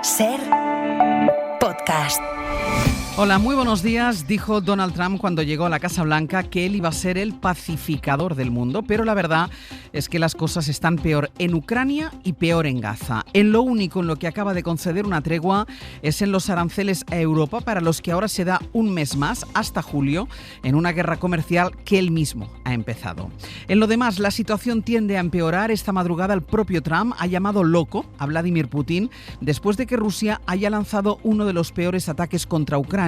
SER Podcast. Hola, muy buenos días. Dijo Donald Trump cuando llegó a la Casa Blanca que él iba a ser el pacificador del mundo, pero la verdad es que las cosas están peor en Ucrania y peor en Gaza. En lo único en lo que acaba de conceder una tregua es en los aranceles a Europa, para los que ahora se da un mes más, hasta julio, en una guerra comercial que él mismo ha empezado. En lo demás, la situación tiende a empeorar. Esta madrugada el propio Trump ha llamado loco a Vladimir Putin después de que Rusia haya lanzado uno de los peores ataques contra Ucrania.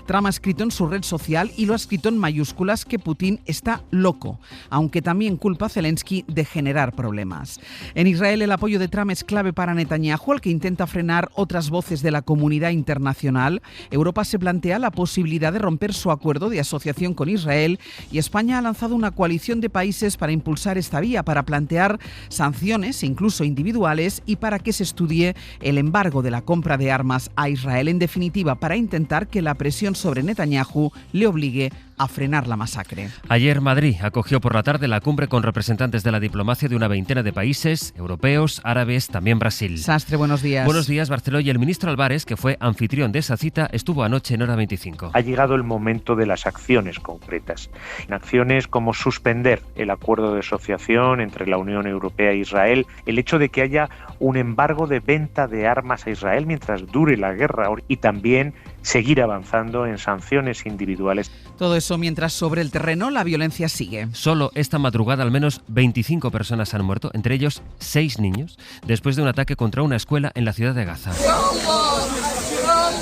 Trump ha escrito en su red social, y lo ha escrito en mayúsculas, que Putin está loco, aunque también culpa a Zelensky de generar problemas. En Israel, el apoyo de Trump es clave para Netanyahu, al que intenta frenar otras voces de la comunidad internacional. Europa se plantea la posibilidad de romper su acuerdo de asociación con Israel, y España ha lanzado una coalición de países para impulsar esta vía, para plantear sanciones, incluso individuales, y para que se estudie el embargo de la compra de armas a Israel. En definitiva, para intentar que la presión sobre Netanyahu le obligue a frenar la masacre. Ayer Madrid acogió por la tarde la cumbre con representantes de la diplomacia de una veintena de países europeos, árabes, también Brasil. Sastre, buenos días. Buenos días, Barceló. Y el ministro Álvarez, que fue anfitrión de esa cita, estuvo anoche en Hora 25. Ha llegado el momento de las acciones concretas. Acciones como suspender el acuerdo de asociación entre la Unión Europea e Israel, el hecho de que haya un embargo de venta de armas a Israel mientras dure la guerra, y también seguir avanzando en sanciones individuales. Todo eso mientras sobre el terreno la violencia sigue. Solo esta madrugada al menos 25 personas han muerto, entre ellos 6 niños, después de un ataque contra una escuela en la ciudad de Gaza.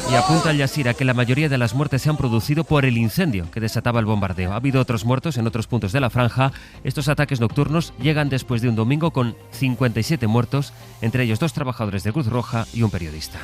Y apunta Al Jazeera que la mayoría de las muertes se han producido por el incendio que desataba el bombardeo. Ha habido otros muertos en otros puntos de la franja. Estos ataques nocturnos llegan después de un domingo con 57 muertos, entre ellos 2 trabajadores de Cruz Roja y un periodista.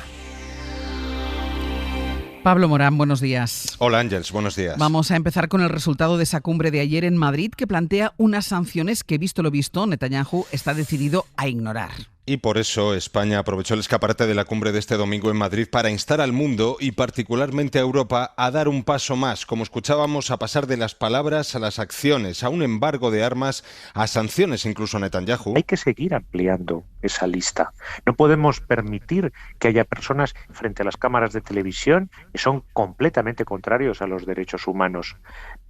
Pablo Morán, buenos días. Hola Ángels, buenos días. Vamos a empezar con el resultado de esa cumbre de ayer en Madrid, que plantea unas sanciones que, visto lo visto, Netanyahu está decidido a ignorar. Y por eso España aprovechó el escaparate de la cumbre de este domingo en Madrid para instar al mundo, y particularmente a Europa, a dar un paso más, como escuchábamos, a pasar de las palabras a las acciones, a un embargo de armas, a sanciones incluso a Netanyahu. Hay que seguir ampliando esa lista. No podemos permitir que haya personas frente a las cámaras de televisión que son completamente contrarios a los derechos humanos.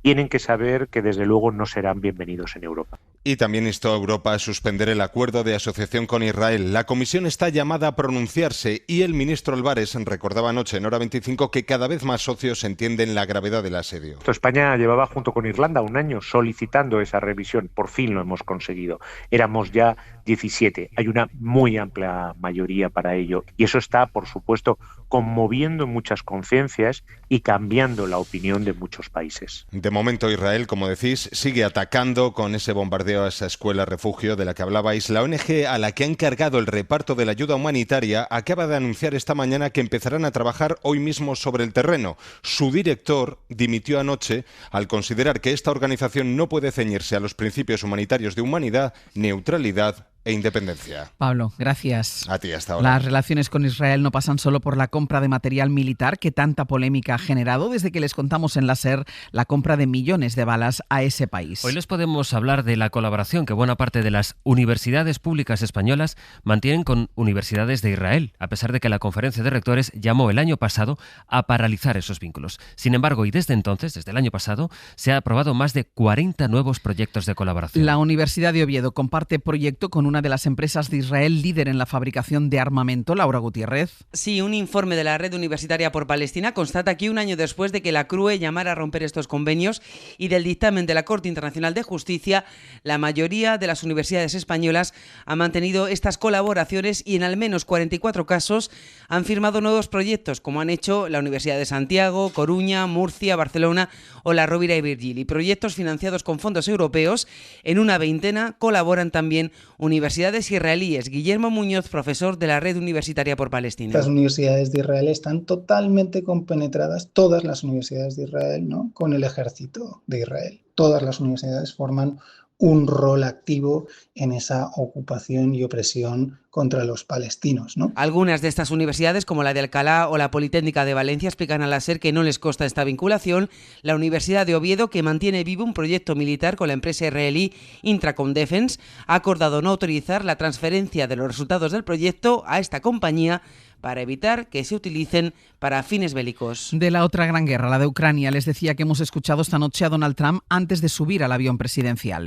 Tienen que saber que desde luego no serán bienvenidos en Europa. Y también instó a Europa a suspender el acuerdo de asociación con Israel. La Comisión está llamada a pronunciarse, y el ministro Álvarez recordaba anoche en Hora 25 que cada vez más socios entienden la gravedad del asedio. España llevaba junto con Irlanda un año solicitando esa revisión. Por fin lo hemos conseguido. Éramos ya 17. Hay una muy amplia mayoría para ello. Y eso está, por supuesto, conmoviendo muchas conciencias y cambiando la opinión de muchos países. De momento Israel, como decís, sigue atacando con ese bombardeo a esa escuela refugio de la que hablabais. La ONG a la que ha encargado el reparto de la ayuda humanitaria acaba de anunciar esta mañana que empezarán a trabajar hoy mismo sobre el terreno. Su director dimitió anoche al considerar que esta organización no puede ceñirse a los principios humanitarios de humanidad, neutralidad e independencia. Pablo, gracias. A ti, hasta ahora. Las relaciones con Israel no pasan solo por la compra de material militar, que tanta polémica ha generado desde que les contamos en la SER la compra de millones de balas a ese país. Hoy les podemos hablar de la colaboración que buena parte de las universidades públicas españolas mantienen con universidades de Israel, a pesar de que la Conferencia de Rectores llamó el año pasado a paralizar esos vínculos. Sin embargo, y desde entonces, desde el año pasado, se ha aprobado más de 40 nuevos proyectos de colaboración. La Universidad de Oviedo comparte proyecto con una de las empresas de Israel líder en la fabricación de armamento. Laura Gutiérrez. Sí, un informe de la Red Universitaria por Palestina constata que un año después de que la CRUE llamara a romper estos convenios y del dictamen de la Corte Internacional de Justicia, la mayoría de las universidades españolas han mantenido estas colaboraciones, y en al menos 44 casos han firmado nuevos proyectos, como han hecho la Universidad de Santiago, Coruña, Murcia, Barcelona o la Rovira y Virgili. Proyectos financiados con fondos europeos. En una veintena colaboran también universidades israelíes. Guillermo Muñoz, profesor de la Red Universitaria por Palestina. Las universidades de Israel están totalmente compenetradas, todas las universidades de Israel, ¿no?, con el ejército de Israel. Todas las universidades forman un rol activo en esa ocupación y opresión contra los palestinos, ¿no? Algunas de estas universidades, como la de Alcalá o la Politécnica de Valencia, explican a la SER que no les consta esta vinculación. La Universidad de Oviedo, que mantiene vivo un proyecto militar con la empresa israelí Intracom Defense, ha acordado no autorizar la transferencia de los resultados del proyecto a esta compañía para evitar que se utilicen para fines bélicos. De la otra gran guerra, la de Ucrania, les decía que hemos escuchado esta noche a Donald Trump antes de subir al avión presidencial.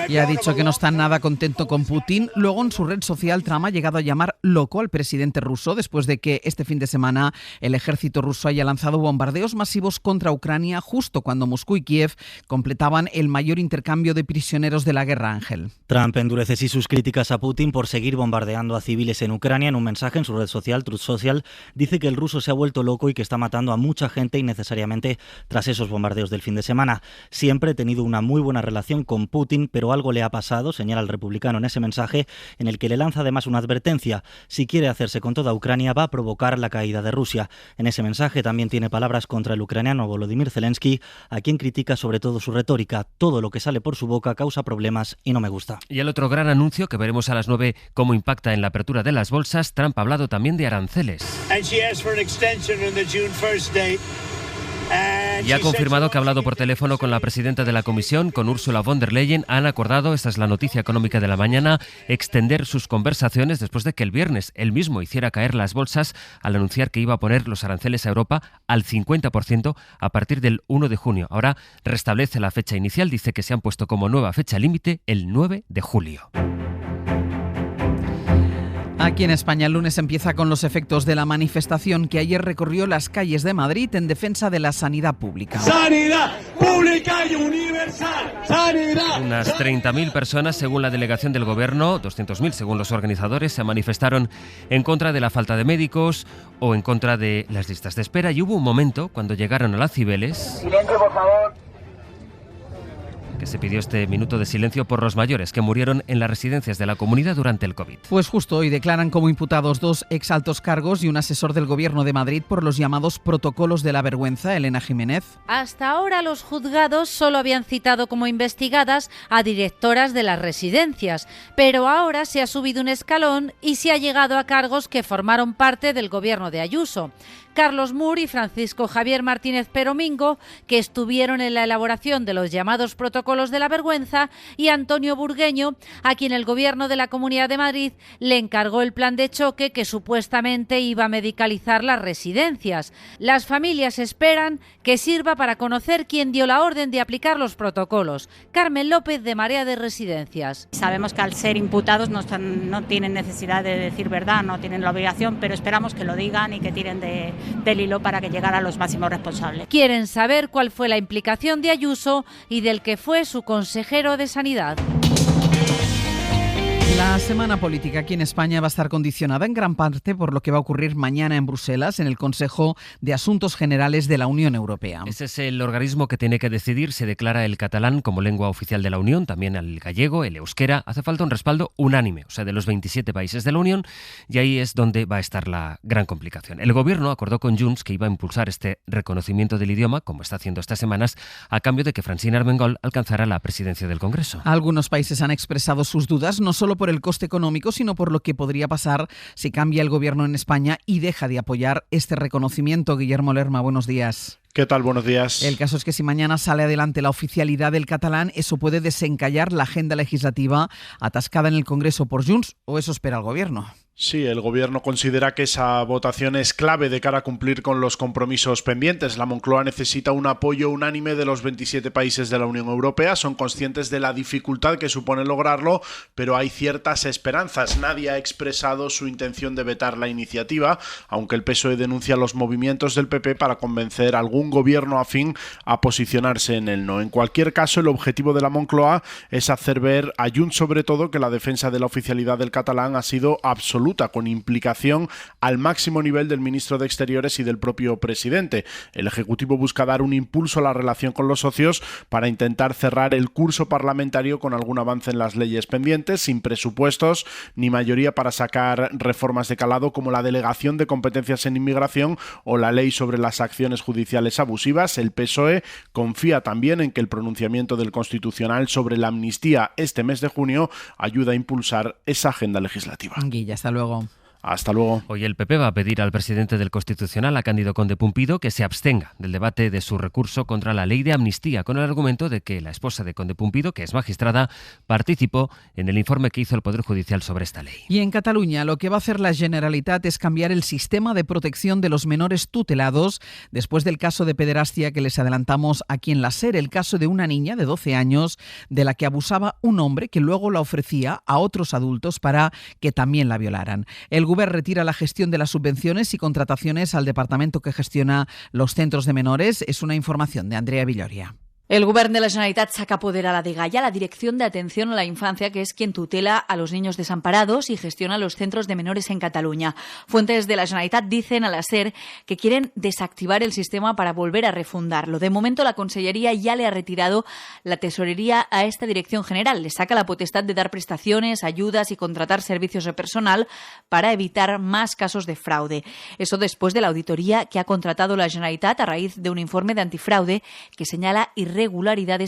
Y ha dicho que no está nada contento con Putin. Luego, en su red social, Trump ha llegado a llamar loco al presidente ruso después de que este fin de semana el ejército ruso haya lanzado bombardeos masivos contra Ucrania justo cuando Moscú y Kiev completaban el mayor intercambio de prisioneros de la guerra, Ángel. Trump endurece así sus críticas a Putin por seguir bombardeando a civiles en Ucrania. En un mensaje en su red social, Truth Social, dice que el ruso se ha vuelto loco y que está matando a mucha gente innecesariamente tras esos bombardeos del fin de semana. Siempre he tenido una muy buena relación con Putin, pero algo le ha pasado, señala el republicano en ese mensaje, en el que le lanza además una advertencia. Si quiere hacerse con toda Ucrania, va a provocar la caída de Rusia. En ese mensaje también tiene palabras contra el ucraniano Volodymyr Zelensky, a quien critica sobre todo su retórica. Todo lo que sale por su boca causa problemas y no me gusta. Y el otro gran anuncio, que veremos a las 9 cómo impacta en la apertura de las bolsas, Trump ha hablado también de aranceles. Y ha confirmado que ha hablado por teléfono con la presidenta de la Comisión, con Ursula von der Leyen. Han acordado, esta es la noticia económica de la mañana, extender sus conversaciones después de que el viernes él mismo hiciera caer las bolsas al anunciar que iba a poner los aranceles a Europa al 50% a partir del 1 de junio. Ahora restablece la fecha inicial, dice que se han puesto como nueva fecha límite el 9 de julio. Aquí en España el lunes empieza con los efectos de la manifestación que ayer recorrió las calles de Madrid en defensa de la sanidad pública. ¡Sanidad pública y universal! ¡Sanidad! Unas 30.000 personas, según la delegación del Gobierno, 200.000 según los organizadores, se manifestaron en contra de la falta de médicos o en contra de las listas de espera. Y hubo un momento, cuando llegaron a las Cibeles, Silencio, por favor. que se pidió este minuto de silencio por los mayores que murieron en las residencias de la comunidad durante el COVID. Pues justo hoy declaran como imputados 2 exaltos cargos y un asesor del Gobierno de Madrid por los llamados protocolos de la vergüenza, Elena Jiménez. Hasta ahora los juzgados solo habían citado como investigadas a directoras de las residencias, pero ahora se ha subido un escalón y se ha llegado a cargos que formaron parte del Gobierno de Ayuso. Carlos Mur y Francisco Javier Martínez Peromingo, que estuvieron en la elaboración de los llamados protocolos de la vergüenza, y Antonio Burgueño, a quien el Gobierno de la Comunidad de Madrid le encargó el plan de choque que supuestamente iba a medicalizar las residencias. Las familias esperan que sirva para conocer quién dio la orden de aplicar los protocolos. Carmen López, de Marea de Residencias. Sabemos que al ser imputados no tienen necesidad de decir verdad, no tienen la obligación, pero esperamos que lo digan y que tiren del hilo para que llegara a los máximos responsables. Quieren saber cuál fue la implicación de Ayuso y del que fue su consejero de Sanidad. La semana política aquí en España va a estar condicionada en gran parte por lo que va a ocurrir mañana en Bruselas, en el Consejo de Asuntos Generales de la Unión Europea. Ese es el organismo que tiene que decidir. Se declara el catalán como lengua oficial de la Unión, también el gallego, el euskera. Hace falta un respaldo unánime, o sea, de los 27 países de la Unión, y ahí es donde va a estar la gran complicación. El Gobierno acordó con Junts que iba a impulsar este reconocimiento del idioma, como está haciendo estas semanas, a cambio de que Francina Armengol alcanzara la presidencia del Congreso. Algunos países han expresado sus dudas, no solo por el coste económico, sino por lo que podría pasar si cambia el gobierno en España y deja de apoyar este reconocimiento. Guillermo Lerma, buenos días. ¿Qué tal? Buenos días. El caso es que si mañana sale adelante la oficialidad del catalán, eso puede desencallar la agenda legislativa atascada en el Congreso por Junts, o eso espera el gobierno. Sí, el Gobierno considera que esa votación es clave de cara a cumplir con los compromisos pendientes. La Moncloa necesita un apoyo unánime de los 27 países de la Unión Europea. Son conscientes de la dificultad que supone lograrlo, pero hay ciertas esperanzas. Nadie ha expresado su intención de vetar la iniciativa, aunque el PSOE denuncia los movimientos del PP para convencer a algún gobierno afín a posicionarse en el no. En cualquier caso, el objetivo de la Moncloa es hacer ver a Junts, sobre todo, que la defensa de la oficialidad del catalán ha sido absoluta, con implicación al máximo nivel del ministro de Exteriores y del propio presidente. El Ejecutivo busca dar un impulso a la relación con los socios para intentar cerrar el curso parlamentario con algún avance en las leyes pendientes, sin presupuestos ni mayoría para sacar reformas de calado como la delegación de competencias en inmigración o la ley sobre las acciones judiciales abusivas. El PSOE confía también en que el pronunciamiento del Constitucional sobre la amnistía este mes de junio ayuda a impulsar esa agenda legislativa. Guilla, hasta luego. Hasta luego. Hoy el PP va a pedir al presidente del Constitucional, a Cándido Conde Pumpido, que se abstenga del debate de su recurso contra la ley de amnistía, con el argumento de que la esposa de Conde Pumpido, que es magistrada, participó en el informe que hizo el Poder Judicial sobre esta ley. Y en Cataluña lo que va a hacer la Generalitat es cambiar el sistema de protección de los menores tutelados después del caso de pederastia que les adelantamos aquí en la SER, el caso de una niña de 12 años de la que abusaba un hombre que luego la ofrecía a otros adultos para que también la violaran. El Govern retira la gestión de las subvenciones y contrataciones al departamento que gestiona los centros de menores. Es una información de Andrea Villoria. El Govern de la Generalitat saca poder a la DGAIA, la Dirección de Atención a la Infancia, que es quien tutela a los niños desamparados y gestiona los centros de menores en Cataluña. Fuentes de la Generalitat dicen a la SER que quieren desactivar el sistema para volver a refundarlo. De momento, la Consellería ya le ha retirado la tesorería a esta Dirección General. Le saca la potestad de dar prestaciones, ayudas y contratar servicios de personal para evitar más casos de fraude. Eso después de la auditoría que ha contratado la Generalitat a raíz de un informe de antifraude que señala irregularidades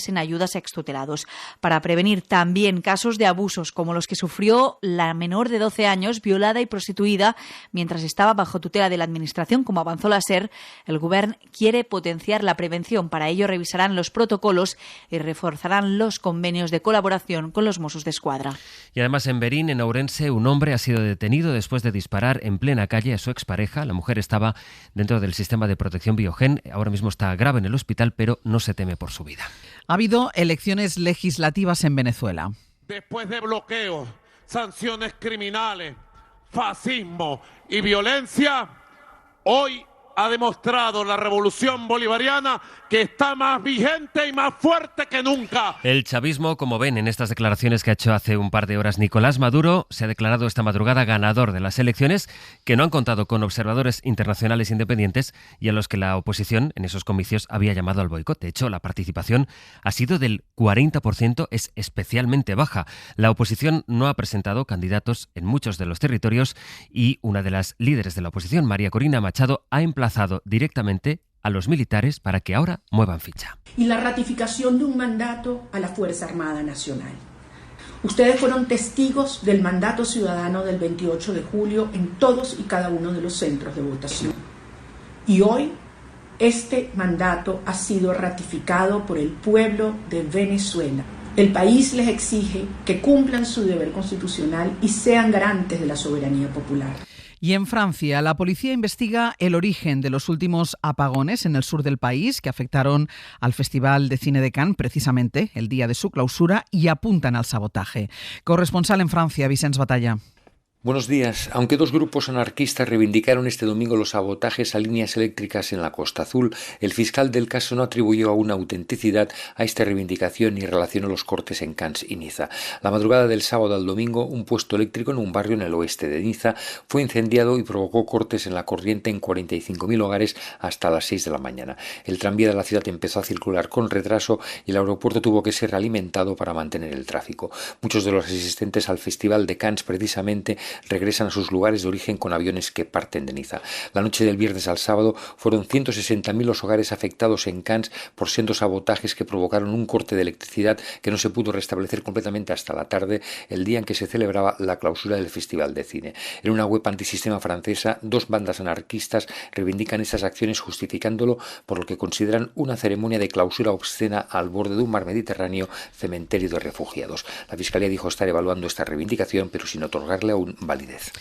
en ayudas a extutelados. Para prevenir también casos de abusos como los que sufrió la menor de 12 años, violada y prostituida mientras estaba bajo tutela de la Administración, como avanzó la SER, el Govern quiere potenciar la prevención. Para ello revisarán los protocolos y reforzarán los convenios de colaboración con los Mossos d'Esquadra. Y además en Berín, en Ourense, un hombre ha sido detenido después de disparar en plena calle a su expareja. La mujer estaba dentro del sistema de protección Biogen. Ahora mismo está grave en el hospital, pero no se teme por su vida. Ha habido elecciones legislativas en Venezuela. Después de bloqueos, sanciones criminales, fascismo y violencia, hoy ha demostrado la revolución bolivariana que está más vigente y más fuerte que nunca. El chavismo, como ven en estas declaraciones que ha hecho hace un par de horas Nicolás Maduro, se ha declarado esta madrugada ganador de las elecciones, que no han contado con observadores internacionales independientes y a los que la oposición en esos comicios había llamado al boicot. De hecho, la participación ha sido del 40%, es especialmente baja. La oposición no ha presentado candidatos en muchos de los territorios y una de las líderes de la oposición, María Corina Machado, ha emplazado directamente a los militares para que ahora muevan ficha. Y la ratificación de un mandato a la Fuerza Armada Nacional. Ustedes fueron testigos del mandato ciudadano del 28 de julio en todos y cada uno de los centros de votación. Y hoy este mandato ha sido ratificado por el pueblo de Venezuela. El país les exige que cumplan su deber constitucional y sean garantes de la soberanía popular. Y en Francia, la policía investiga el origen de los últimos apagones en el sur del país que afectaron al Festival de Cine de Cannes, precisamente el día de su clausura, y apuntan al sabotaje. Corresponsal en Francia, Vicens Batalla. Buenos días. Aunque dos grupos anarquistas reivindicaron este domingo los sabotajes a líneas eléctricas en la Costa Azul, el fiscal del caso no atribuyó aún autenticidad a esta reivindicación ni relacionó los cortes en Cannes y Niza. La madrugada del sábado al domingo, un puesto eléctrico en un barrio en el oeste de Niza fue incendiado y provocó cortes en la corriente en 45.000 hogares hasta las 6 de la mañana. El tranvía de la ciudad empezó a circular con retraso y el aeropuerto tuvo que ser realimentado para mantener el tráfico. Muchos de los asistentes al Festival de Cannes precisamente regresan a sus lugares de origen con aviones que parten de Niza. La noche del viernes al sábado fueron 160.000 los hogares afectados en Cannes por sendos sabotajes que provocaron un corte de electricidad que no se pudo restablecer completamente hasta la tarde, el día en que se celebraba la clausura del Festival de Cine. En una web antisistema francesa, dos bandas anarquistas reivindican esas acciones justificándolo por lo que consideran una ceremonia de clausura obscena al borde de un mar Mediterráneo, cementerio de refugiados. La Fiscalía dijo estar evaluando esta reivindicación, pero sin otorgarle aún validez.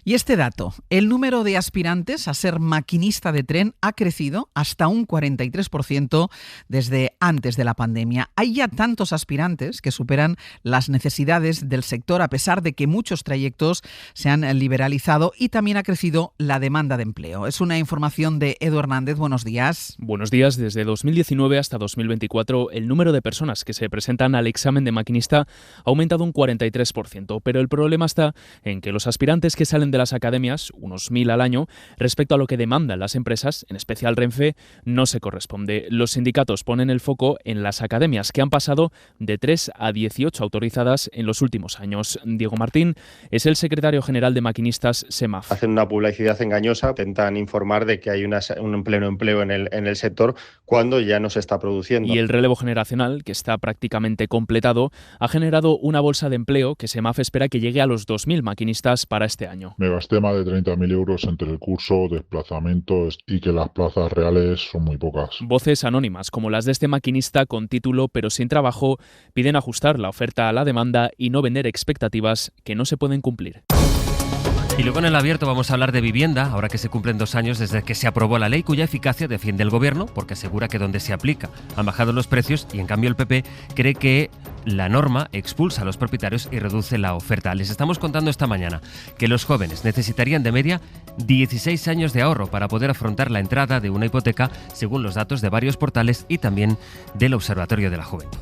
Y este dato, el número de aspirantes a ser maquinista de tren ha crecido hasta un 43% desde antes de la pandemia. Hay ya tantos aspirantes que superan las necesidades del sector a pesar de que muchos trayectos se han liberalizado y también ha crecido la demanda de empleo. Es una información de Edu Hernández. Buenos días. Buenos días. Desde 2019 hasta 2024 el número de personas que se presentan al examen de maquinista ha aumentado un 43%, pero el problema está en que los aspirantes que salen de las academias, unos 1.000 al año, respecto a lo que demandan las empresas, en especial Renfe, no se corresponde. Los sindicatos ponen el foco en las academias, que han pasado de 3 a 18 autorizadas en los últimos años. Diego Martín es el secretario general de Maquinistas SEMAF. Hacen una publicidad engañosa, intentan informar de que hay un pleno empleo en el sector cuando ya no se está produciendo. Y el relevo generacional, que está prácticamente completado, ha generado una bolsa de empleo que SEMAF espera que llegue a los 2.000 maquinistas maquinistas para este año. Me gasté más de 30.000 euros entre el curso, desplazamientos y que las plazas reales son muy pocas. Voces anónimas, como las de este maquinista con título pero sin trabajo, piden ajustar la oferta a la demanda y no vender expectativas que no se pueden cumplir. Y luego en el abierto vamos a hablar de vivienda, ahora que se cumplen 2 años desde que se aprobó la ley cuya eficacia defiende el Gobierno, porque asegura que donde se aplica han bajado los precios y en cambio el PP cree que la norma expulsa a los propietarios y reduce la oferta. Les estamos contando esta mañana que los jóvenes necesitarían de media 16 años de ahorro para poder afrontar la entrada de una hipoteca, según los datos de varios portales y también del Observatorio de la Juventud.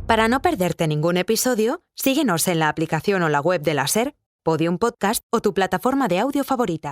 Para no perderte ningún episodio, síguenos en la aplicación o la web de la SER, Podium Podcast o tu plataforma de audio favorita.